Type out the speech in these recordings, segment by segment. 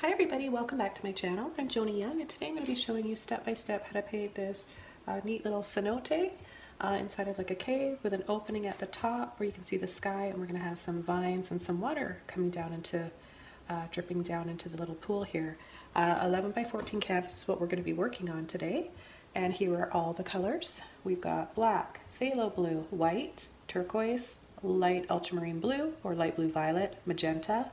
Hi everybody, welcome back to my channel. I'm Joni Young, and today I'm going to be showing you step by step how to paint this neat little cenote inside of like a cave with an opening at the top where you can see the sky, and we're going to have some vines and some water coming down into dripping down into the little pool here. 11 by 14 canvas is what we're going to be working on today, and here are all the colors. We've got black, phthalo blue, white, turquoise, light ultramarine blue or light blue violet, magenta,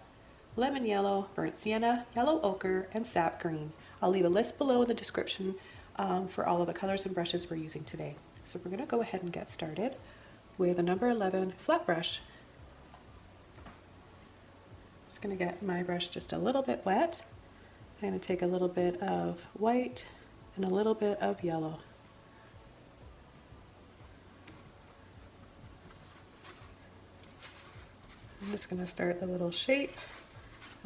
lemon yellow, burnt sienna, yellow ochre, and sap green. I'll leave a list below in the description for all of the colors and brushes we're using today. So we're going to go ahead and get started with a number 11 flat brush. Just going to get my brush just a little bit wet. I'm going to take a little bit of white and a little bit of yellow. I'm just going to start the little shape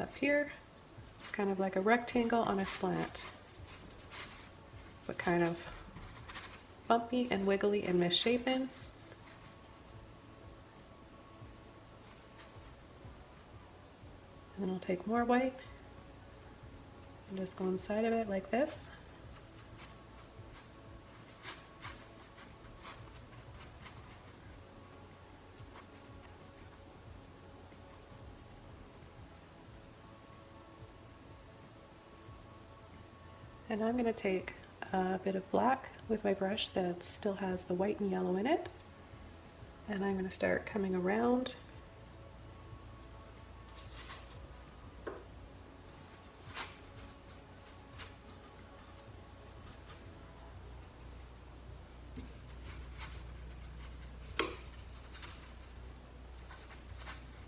up here. It's kind of like a rectangle on a slant, but kind of bumpy and wiggly and misshapen. And then I'll take more white and just go inside of it like this. And I'm going to take a bit of black with my brush that still has the white and yellow in it, and I'm going to start coming around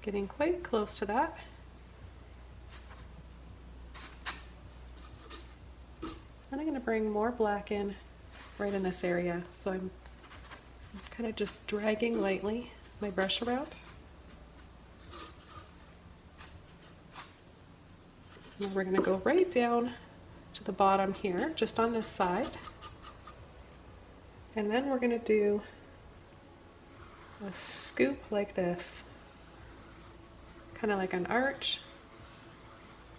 getting quite close to that. And I'm going to bring more black in right in this area. So I'm kind of just dragging lightly my brush around. And we're going to go right down to the bottom here, just on this side. And then we're going to do a scoop like this, kind of like an arch.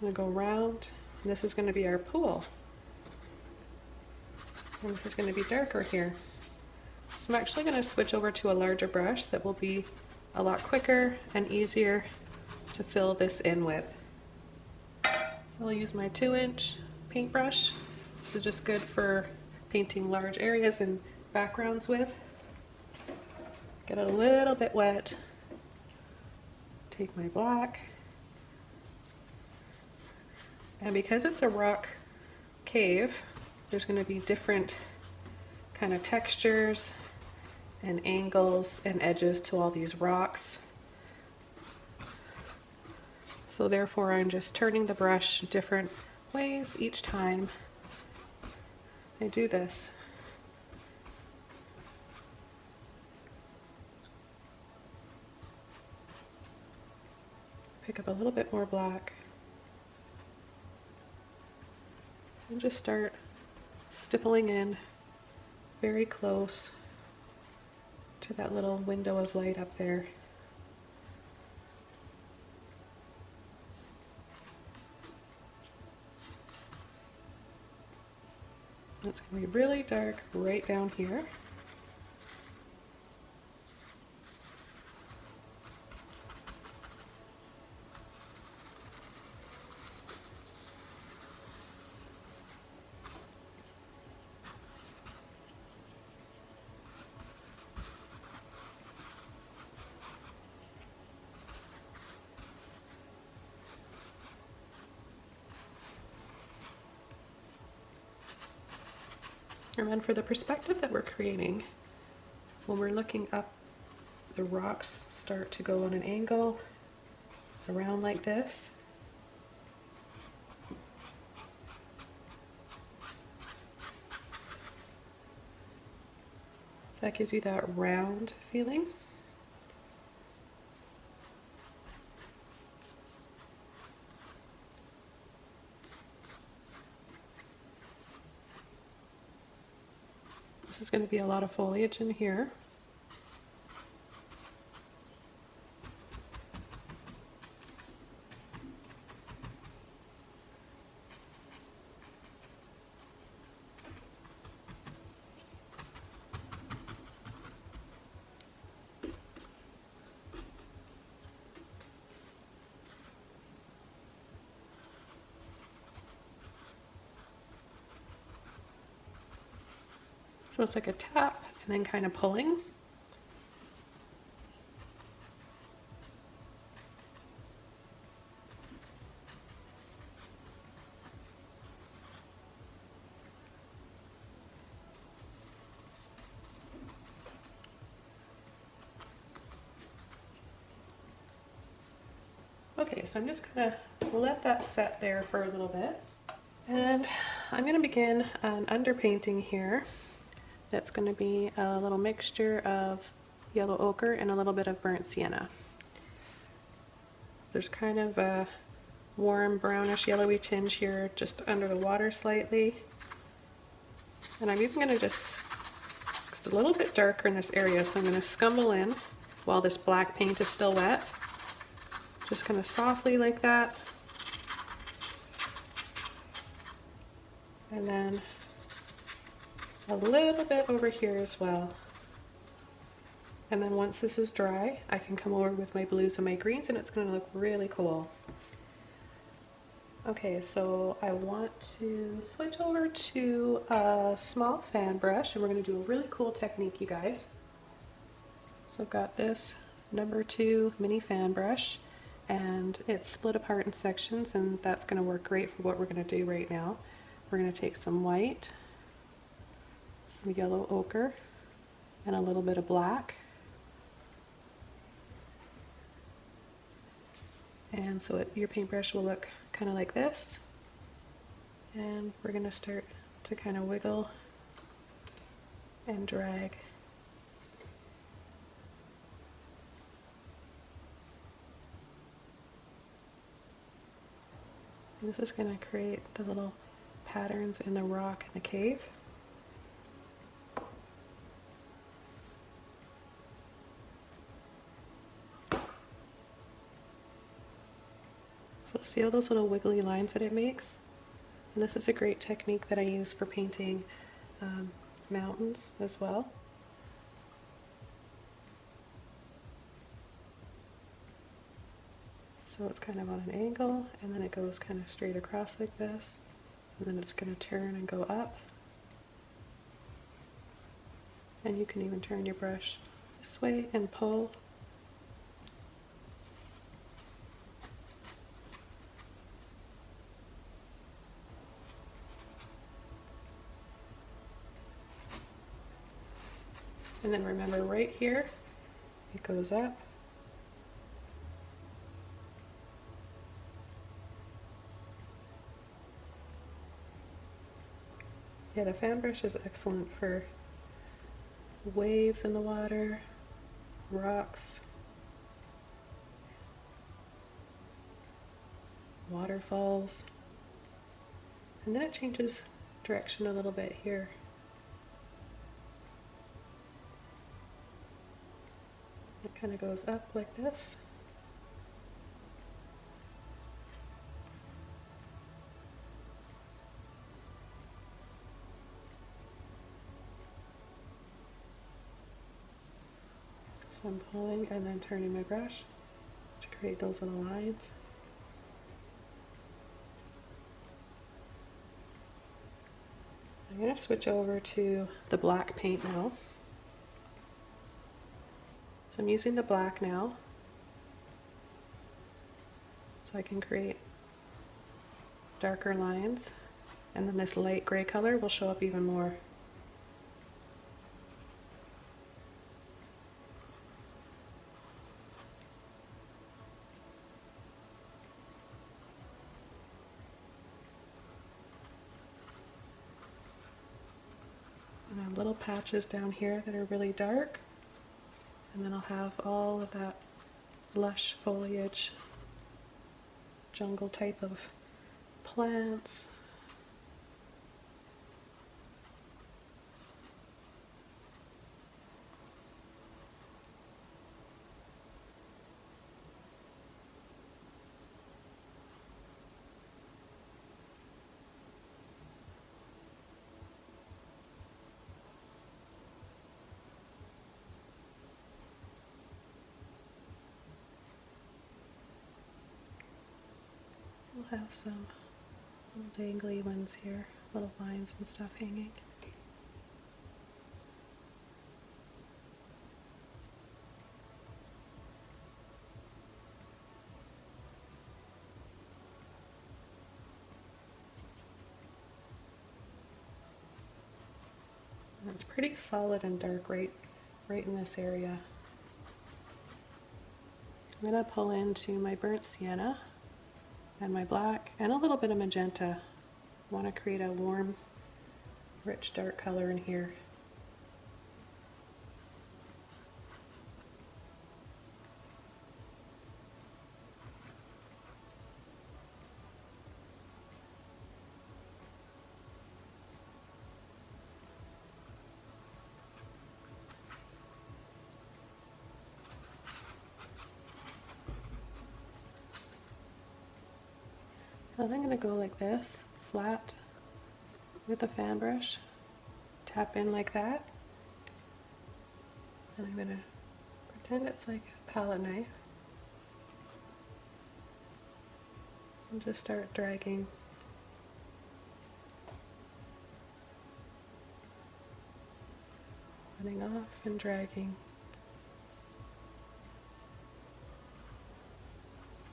I'm going to go around, and this is going to be our pool. And this is going to be darker here. So I'm actually going to switch over to a larger brush that will be a lot quicker and easier to fill this in with. So I'll use my 2-inch paintbrush. This is just good for painting large areas and backgrounds with. Get it a little bit wet. Take my black. And because it's a rock cave, there's going to be different kind of textures and angles and edges to all these rocks. So therefore I'm just turning the brush different ways each time I do this. Pick up a little bit more black and just start stippling in very close to that little window of light up there. It's going to be really dark right down here. And then for the perspective that we're creating, when we're looking up, the rocks start to go on an angle around like this. That gives you that round feeling. This is going to be a lot of foliage in here. So it's like a tap and then kind of pulling. Okay, so I'm just gonna let that set there for a little bit. And I'm gonna begin an underpainting here. That's gonna be a little mixture of yellow ochre and a little bit of burnt sienna. There's kind of a warm brownish yellowy tinge here just under the water slightly. And I'm even gonna just, it's a little bit darker in this area, so I'm gonna scumble in while this black paint is still wet. Just kind of softly like that. And then a little bit over here as well. And then once this is dry, I can come over with my blues and my greens and it's going to look really cool. Okay, so I want to switch over to a small fan brush and we're going to do a really cool technique, you guys. So I've got this #2 mini fan brush and it's split apart in sections, and that's going to work great for what we're going to do right now. We're going to take some white, some yellow ochre, and a little bit of black. And so your paintbrush will look kind of like this. And we're going to start to kind of wiggle and drag. And this is going to create the little patterns in the rock in the cave. So see all those little wiggly lines that it makes? And this is a great technique that I use for painting mountains as well. So it's kind of on an angle, and then it goes kind of straight across like this, and then it's going to turn and go up. And you can even turn your brush this way and pull. And then remember right here, it goes up. Yeah, the fan brush is excellent for waves in the water, rocks, waterfalls. And then it changes direction a little bit here. It kind of goes up like this. So I'm pulling and then turning my brush to create those little lines. I'm going to switch over to the black paint now. So I'm using the black now, so I can create darker lines, and then this light gray color will show up even more. And I have little patches down here that are really dark, and then I'll have all of that lush foliage, jungle type of plants. We'll have some little dangly ones here, little lines and stuff hanging. It's pretty solid and dark right in this area. I'm going to pull into my burnt sienna and my black and a little bit of magenta. I want to create a warm, rich, dark color in here. And I'm going to go like this, flat with a fan brush, tap in like that, and I'm going to pretend it's like a palette knife and just start dragging. Running off and dragging.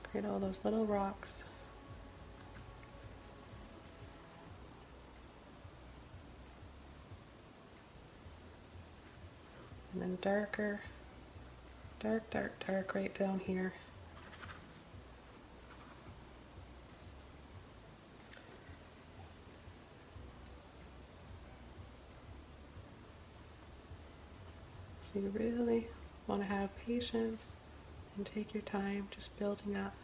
Create all those little rocks. And then darker, dark, dark, dark right down here. So you really want to have patience and take your time just building up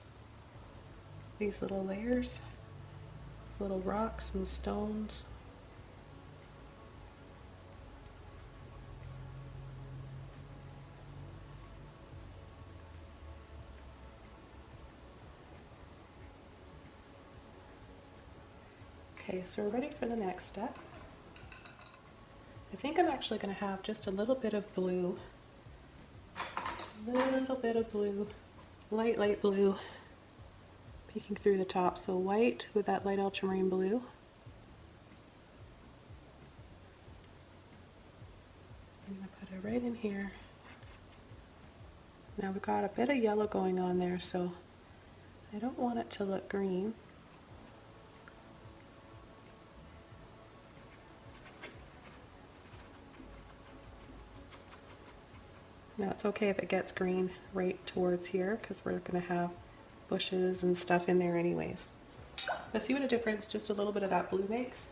these little layers, little rocks and stones. Okay, so we're ready for the next step. I think I'm actually going to have just a little bit of blue, light, light blue, peeking through the top. So white with that light ultramarine blue. I'm going to put it right in here. Now we've got a bit of yellow going on there, so I don't want it to look green. Now it's okay if it gets green right towards here because we're going to have bushes and stuff in there anyways. But see what a difference just a little bit of that blue makes?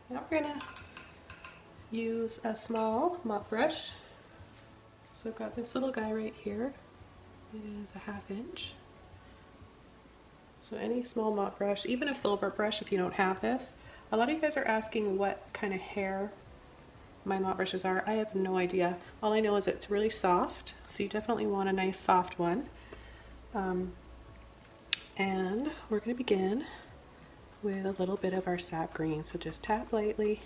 Now we're going to use a small mop brush. So I've got this little guy right here. It is a 1/2 inch. So any small mop brush, even a Filbert brush if you don't have this. A lot of you guys are asking what kind of hair my mop brushes are. I have no idea. All I know is it's really soft, so you definitely want a nice soft one. And we're going to begin with a little bit of our sap green. So just tap lightly,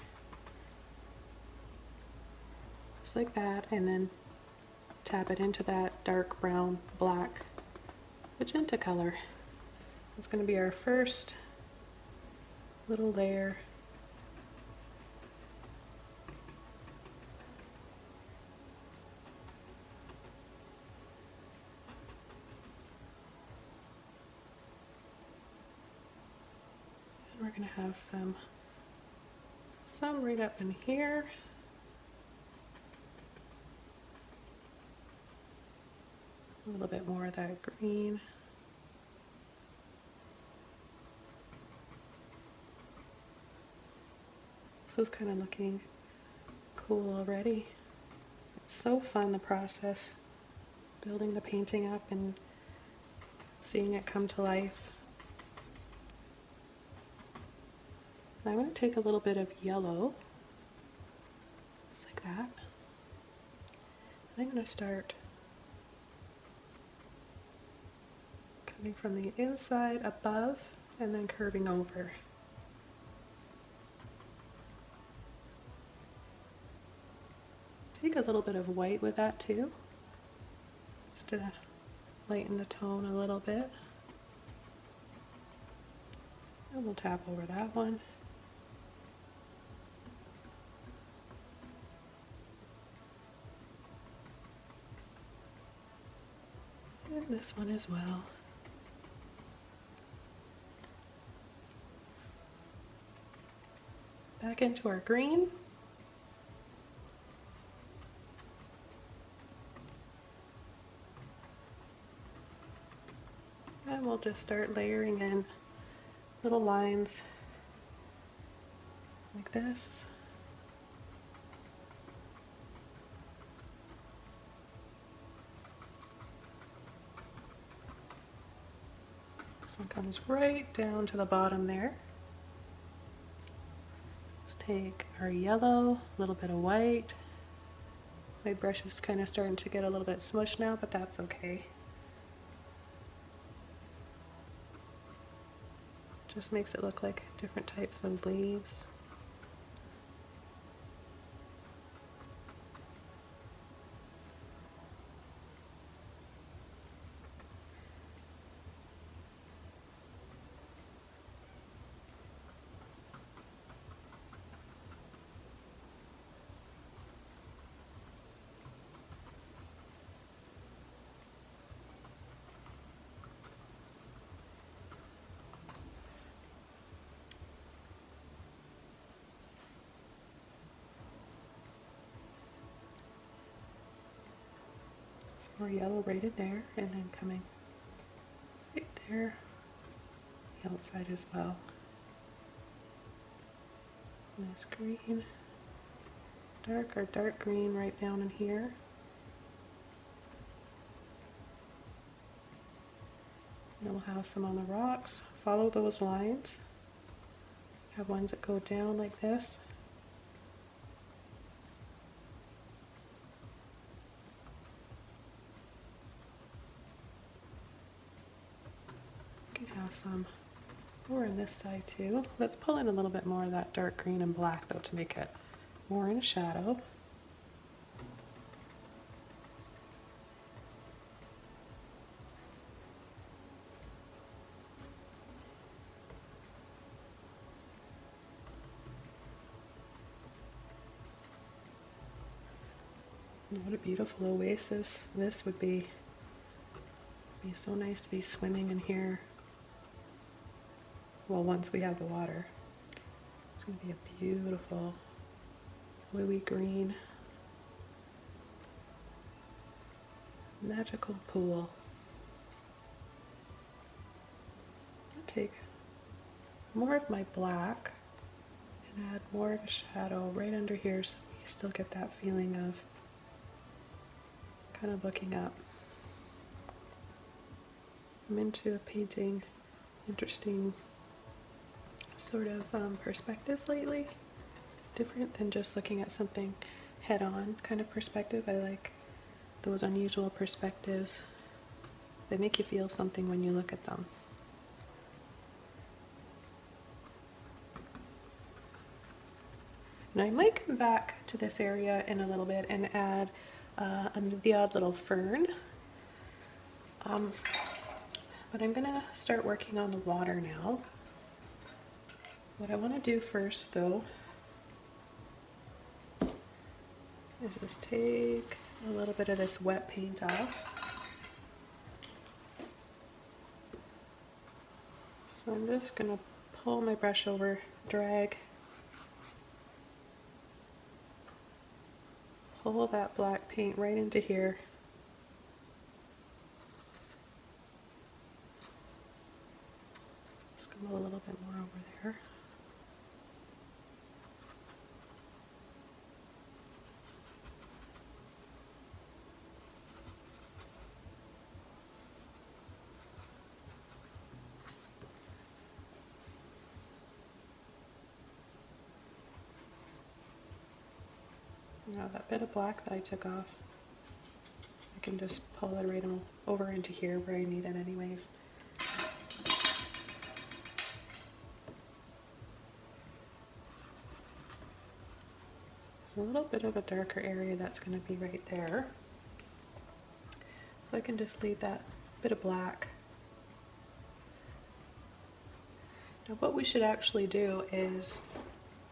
just like that, and then tap it into that dark brown, black, magenta color. It's going to be our first little layer. And we're going to have some right up in here. A little bit more of that green. This is kind of looking cool already. It's so fun, the process, building the painting up and seeing it come to life. I'm going to take a little bit of yellow, just like that. I'm going to start coming from the inside above and then curving over. Take a little bit of white with that too, just to lighten the tone a little bit. And we'll tap over that one. And this one as well. Back into our green. And we'll just start layering in little lines like this. This one comes right down to the bottom there. Let's take our yellow, a little bit of white. My brush is kind of starting to get a little bit smushed now, but that's okay. Just makes it look like different types of leaves. More yellow right in there, and then coming right there, the outside as well. Nice green, dark or dark green right down in here. And we'll have some on the rocks. Follow those lines. Have ones that go down like this. Have some more on this side too. Let's pull in a little bit more of that dark green and black though to make it more in a shadow. What a beautiful oasis this would be. It'd be so nice to be swimming in here. Well, once we have the water, it's going to be a beautiful bluey green, magical pool. I'll take more of my black and add more of a shadow right under here so you still get that feeling of kind of looking up. I'm into painting interesting sort of perspectives lately, different than just looking at something head-on kind of perspective. I like those unusual perspectives. They make you feel something when you look at them. Now I might come back to this area in a little bit and add the odd little fern. But I'm gonna start working on the water now. What I want to do first though is just take a little bit of this wet paint off. So I'm just going to pull my brush over, drag, pull that black paint right into here. Let's go a little bit more over there. Now that bit of black that I took off, I can just pull it right over into here where I need it anyways. There's a little bit of a darker area that's going to be right there. So I can just leave that bit of black. Now what we should actually do is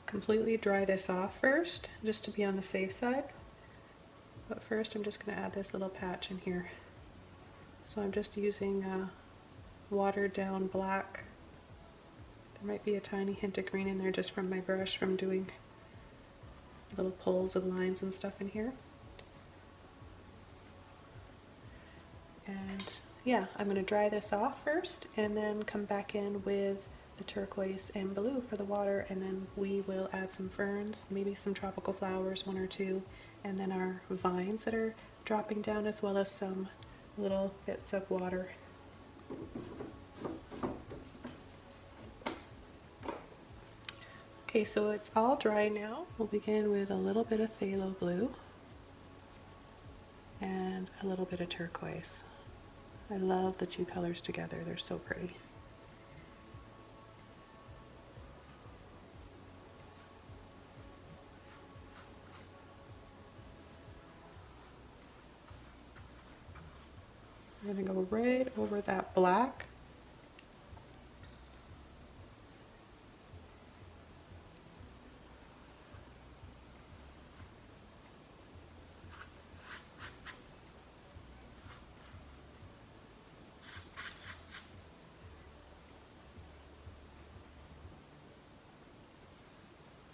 completely dry this off first, just to be on the safe side. But first I'm just going to add this little patch in here. So I'm just using watered down black. There might be a tiny hint of green in there just from my brush from doing little pulls of lines and stuff in here. And yeah, I'm going to dry this off first and then come back in with the turquoise and blue for the water, and then we will add some ferns, maybe some tropical flowers, one or two, and then our vines that are dropping down, as well as some little bits of water. Okay, so it's all dry now. We'll begin with a little bit of phthalo blue and a little bit of turquoise. I love the two colors together, they're so pretty. I'm going to go right over that black.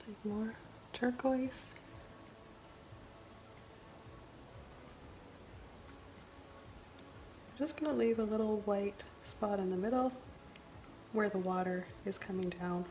Take more turquoise. I'm just going to leave a little white spot in the middle where the water is coming down.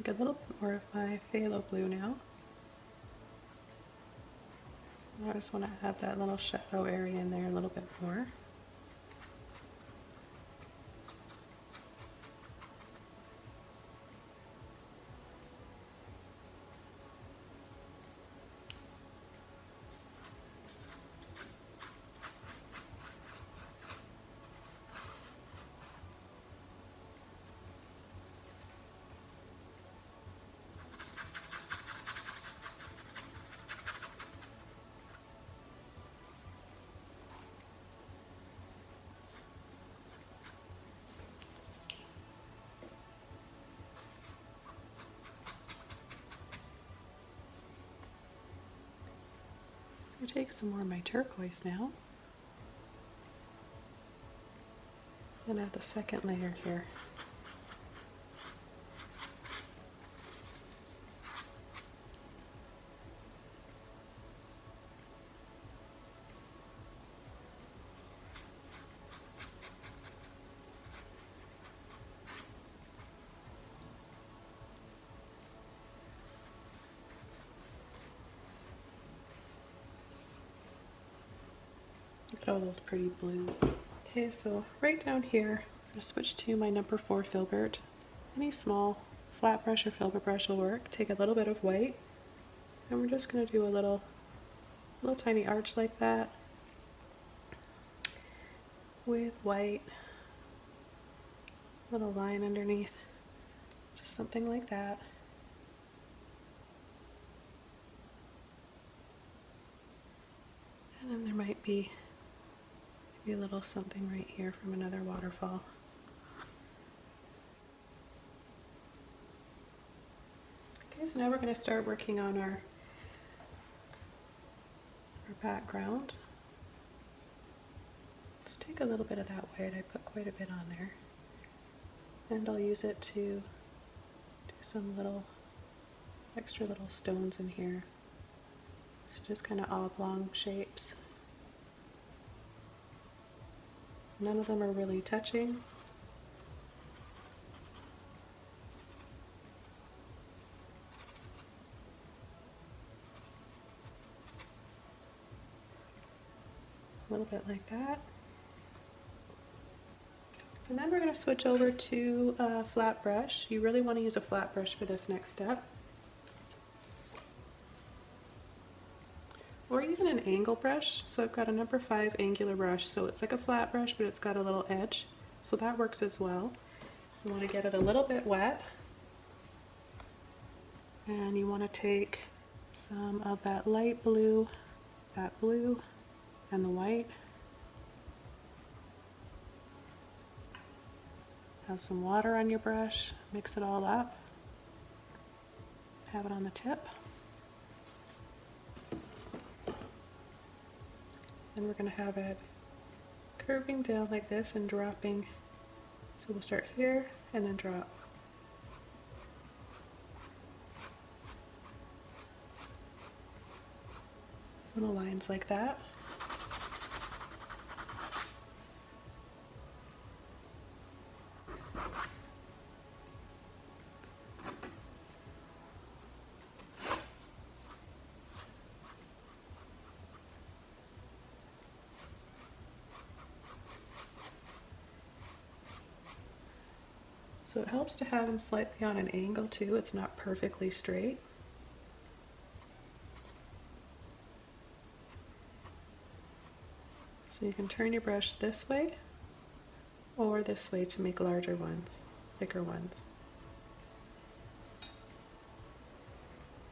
Take a little bit more of my phthalo blue now. I just want to add that little shadow area in there a little bit more. I'll take some more of my turquoise now and add the second layer here. Look at all those pretty blues. Okay, so right down here, I'm going to switch to my number 4 Filbert. Any small flat brush or Filbert brush will work. Take a little bit of white, and we're just going to do a little tiny arch like that with white, little line underneath, just something like that. And then there might be maybe a little something right here from another waterfall. Okay, so now we're going to start working on our background. Just take a little bit of that white, I put quite a bit on there. And I'll use it to do some extra little stones in here. So just kind of oblong shapes. None of them are really touching. A little bit like that. And then we're going to switch over to a flat brush. You really want to use a flat brush for this next step. Or even an angle brush. So I've got a number 5 angular brush. So it's like a flat brush, but it's got a little edge. So that works as well. You want to get it a little bit wet. And you want to take some of that light blue, that blue, and the white. Have some water on your brush, mix it all up. Have it on the tip. Then we're going to have it curving down like this and dropping. So we'll start here and then drop. Little lines like that. So it helps to have them slightly on an angle too. It's not perfectly straight. So you can turn your brush this way or this way to make larger ones, thicker ones.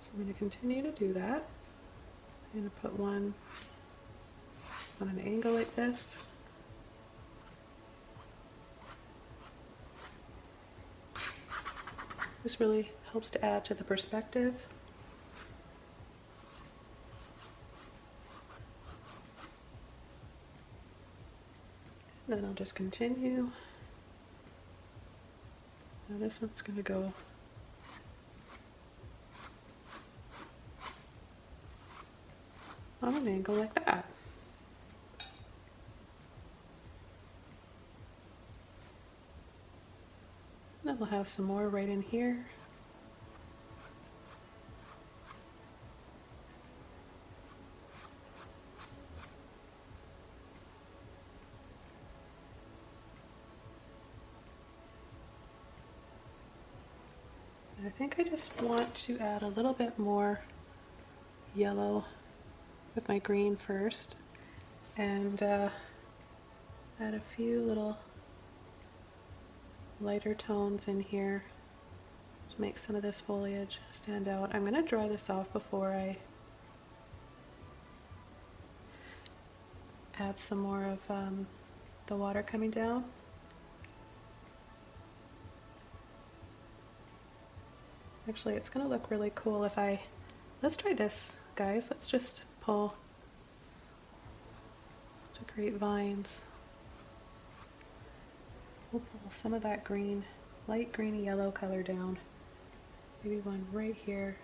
So I'm going to continue to do that. I'm going to put one on an angle like this. This really helps to add to the perspective. Then I'll just continue. Now this one's going to go on an angle like that. Then we'll have some more right in here. I think I just want to add a little bit more yellow with my green first, and add a few little lighter tones in here to make some of this foliage stand out. I'm going to dry this off before I add some more of the water coming down. Actually, it's going to look really cool if let's try this, guys. Let's just pull to create vines. We'll pull some of that green, light greeny yellow color down. Maybe one right here.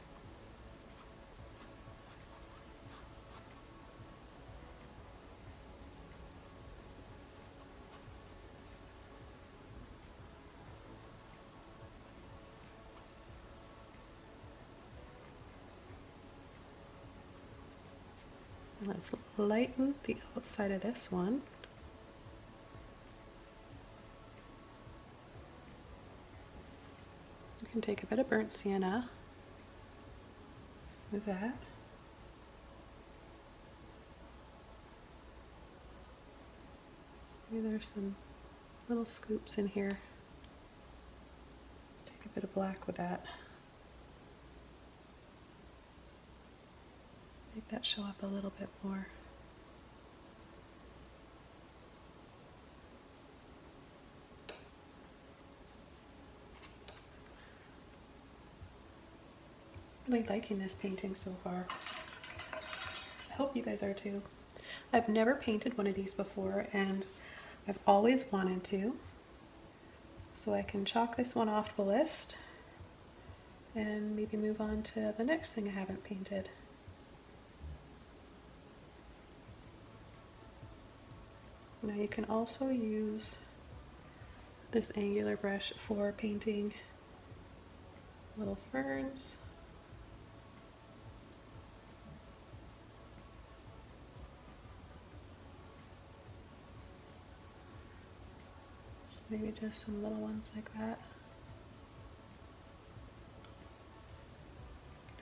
Let's lighten the outside of this one. You can take a bit of burnt sienna with that. Maybe there's some little scoops in here. Let's take a bit of black with that. Make that show up a little bit more. Really liking this painting so far. I hope you guys are too. I've never painted one of these before, and I've always wanted to. So I can chalk this one off the list and maybe move on to the next thing I haven't painted. Now you can also use this angular brush for painting little ferns. Maybe just some little ones like that.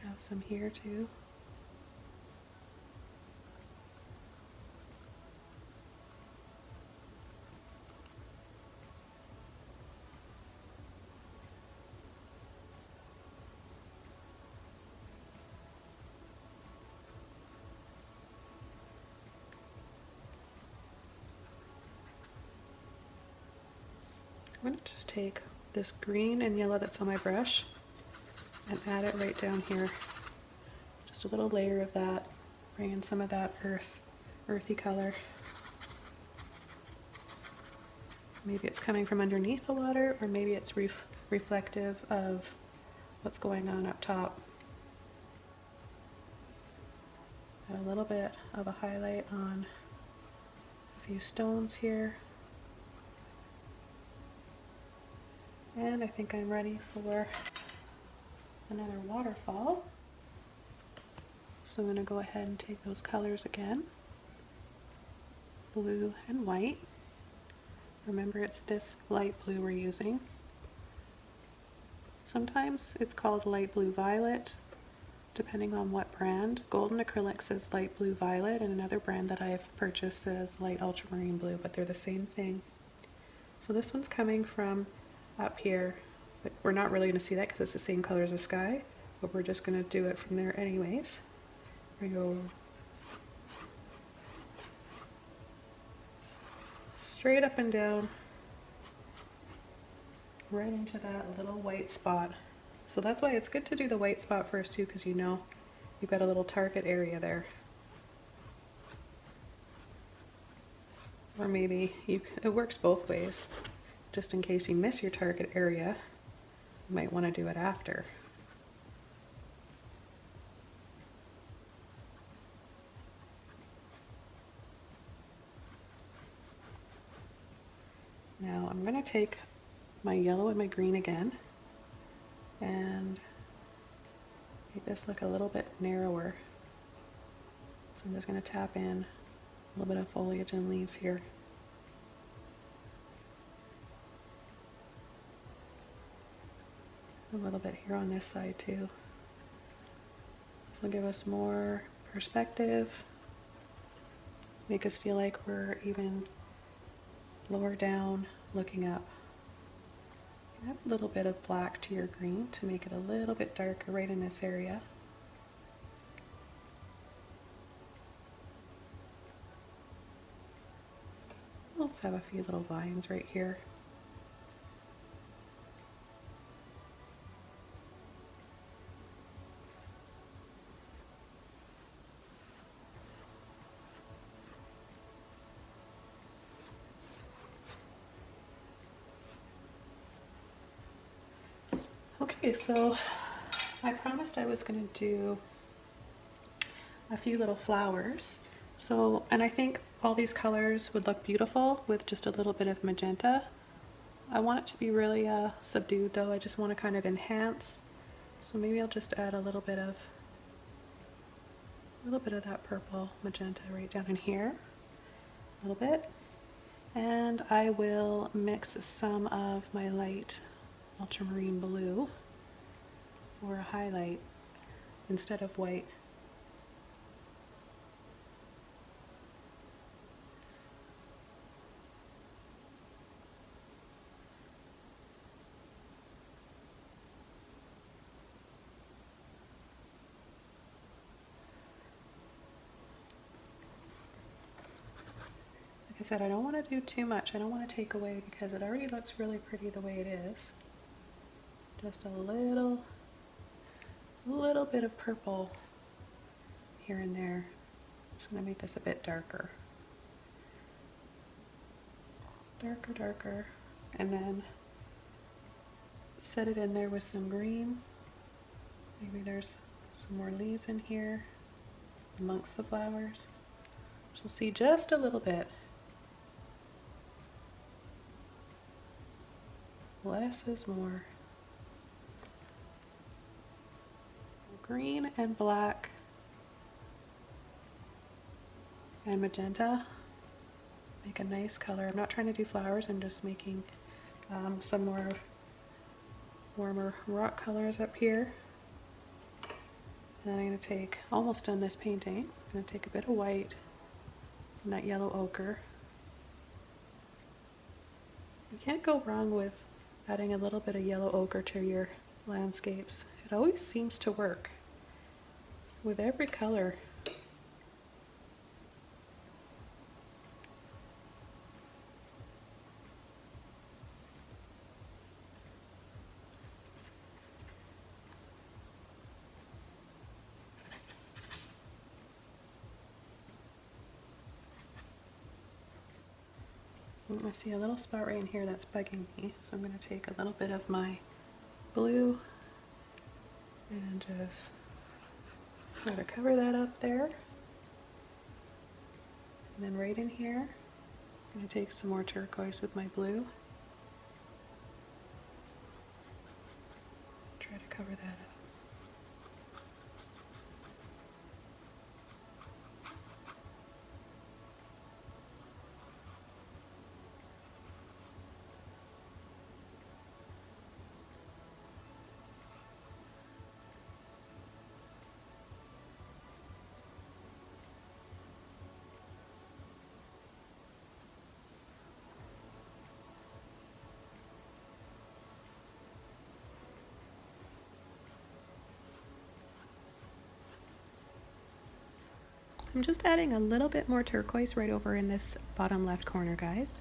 Have some here too. I'm going to just take this green and yellow that's on my brush and add it right down here. Just a little layer of that, bring in some of that earthy color. Maybe it's coming from underneath the water, or maybe it's reflective of what's going on up top. Add a little bit of a highlight on a few stones here. And I think I'm ready for another waterfall. So I'm going to go ahead and take those colors again, blue and white. Remember, it's this light blue we're using. Sometimes it's called light blue violet, depending on what brand. Golden Acrylic says light blue violet, and another brand that I've purchased says light ultramarine blue, but they're the same thing. So this one's coming from up here, but we're not really going to see that because it's the same color as the sky, but we're just going to do it from there anyways. We go straight up and down, right into that little white spot. So that's why it's good to do the white spot first too, because you know you've got a little target area there. Or maybe it works both ways. Just in case you miss your target area, you might want to do it after. Now I'm going to take my yellow and my green again and make this look a little bit narrower. So I'm just going to tap in a little bit of foliage and leaves here. A little bit here on this side too. This will give us more perspective, make us feel like we're even lower down looking up. Add a little bit of black to your green to make it a little bit darker right in this area. Let's have a few little vines right here. Okay, so I promised I was going to do a few little flowers. So, and I think all these colors would look beautiful with just a little bit of magenta. I want it to be really subdued though. I just want to kind of enhance. So maybe I'll just add a little bit of that purple magenta right down in here. A little bit. And I will mix some of my light ultramarine blue or a highlight instead of white. Like I said, I don't want to do too much. I don't want to take away because it already looks really pretty the way it is. Just a little bit of purple here and there. Just going to make this a bit darker. Darker. And then set it in there with some green. Maybe there's some more leaves in here amongst the flowers. You'll see just a little bit. Less is more. Green and black and magenta make a nice color. I'm not trying to do flowers, I'm just making some more warmer rock colors up here. And then I'm going to take, almost done this painting, I'm going to take a bit of white and that yellow ochre. You can't go wrong with adding a little bit of yellow ochre to your landscapes. It always seems to work with every color. I see a little spot right in here that's bugging me, so I'm going to take a little bit of my blue and just sort of cover that up there. And then right in here, I'm going to take some more turquoise with my blue. Try to cover that up. I'm just adding a little bit more turquoise right over in this bottom left corner, guys.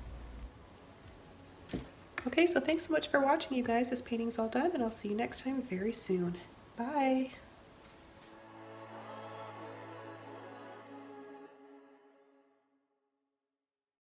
Okay, so thanks so much for watching, you guys. This painting's all done, and I'll see you next time very soon. Bye!